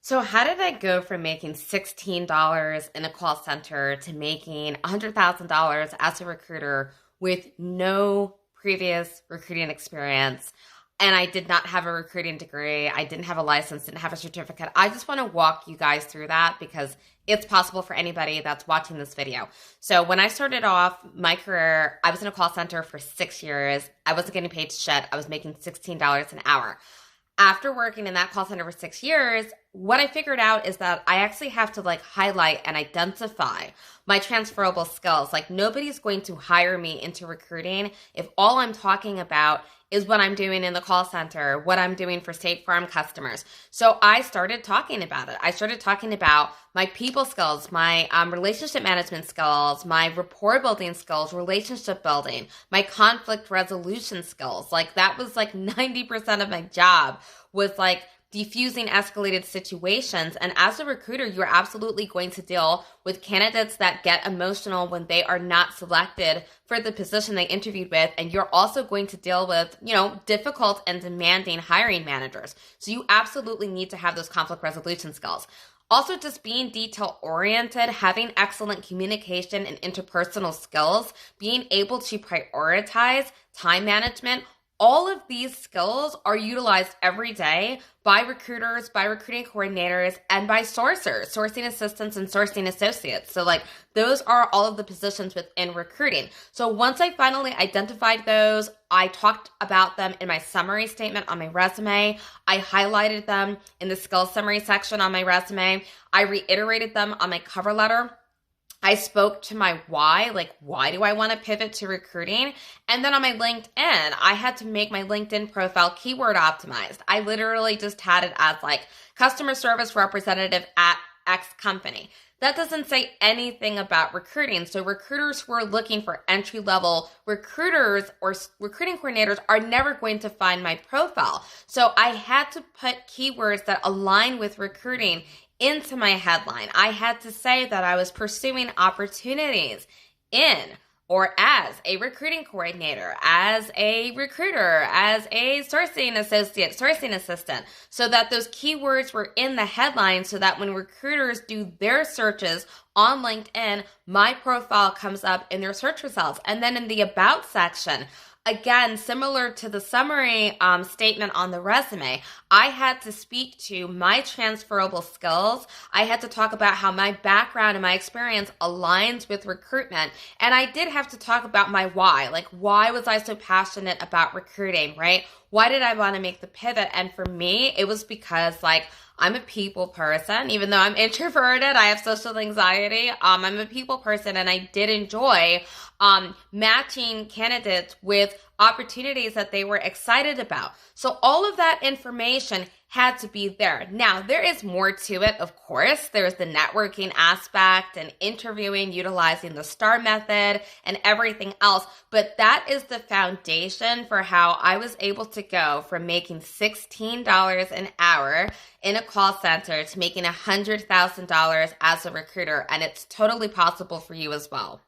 So how did I go from making $16 in a call center to making $100,000 as a recruiter with no previous recruiting experience? And I did not have a recruiting degree. I didn't have a license, didn't have a certificate. I just want to walk you guys through that because it's possible for anybody that's watching this video. So when I started off my career, I was in a call center for 6 years. I wasn't getting paid shit. I was making $16 an hour. After working in that call center for 6 years, what I figured out is that I actually have to highlight and identify my transferable skills. Nobody's going to hire me into recruiting if all I'm talking about is what I'm doing in the call center, what I'm doing for State Farm customers. So I started talking about it. I started talking about my people skills, my relationship management skills, my rapport building skills, relationship building, my conflict resolution skills. That was 90% of my job was diffusing escalated situations. And as a recruiter, you're absolutely going to deal with candidates that get emotional when they are not selected for the position they interviewed with. And you're also going to deal with, difficult and demanding hiring managers. So you absolutely need to have those conflict resolution skills. Also, just being detail oriented, having excellent communication and interpersonal skills, being able to prioritize time management. All of these skills are utilized every day by recruiters, by recruiting coordinators, and by sourcers, sourcing assistants and sourcing associates. So those are all of the positions within recruiting. So once I finally identified those, I talked about them in my summary statement on my resume. I highlighted them in the skills summary section on my resume. I reiterated them on my cover letter. I spoke to my why, why do I want to pivot to recruiting? And then on my LinkedIn, I had to make my LinkedIn profile keyword optimized. I literally just had it as customer service representative at X company. That doesn't say anything about recruiting. So recruiters who are looking for entry-level recruiters or recruiting coordinators are never going to find my profile. So I had to put keywords that align with recruiting into my headline. I had to say that I was pursuing opportunities in or as a recruiting coordinator, as a recruiter, as a sourcing associate, sourcing assistant, so that those keywords were in the headline so that when recruiters do their searches on LinkedIn, my profile comes up in their search results. And then in the about section, again, similar to the summary statement on the resume, I had to speak to my transferable skills. I had to talk about how my background and my experience aligns with recruitment. And I did have to talk about my why. Why was I so passionate about recruiting, right? Why did I want to make the pivot? And for me, it was because I'm a people person. Even though I'm introverted, I have social anxiety. I'm a people person, and I did enjoy matching candidates with opportunities that they were excited about. So all of that information had to be there. Now, there is more to it, of course. There's the networking aspect and interviewing, utilizing the STAR method and everything else. But that is the foundation for how I was able to go from making $16 an hour in a call center to making $100,000 as a recruiter. And it's totally possible for you as well.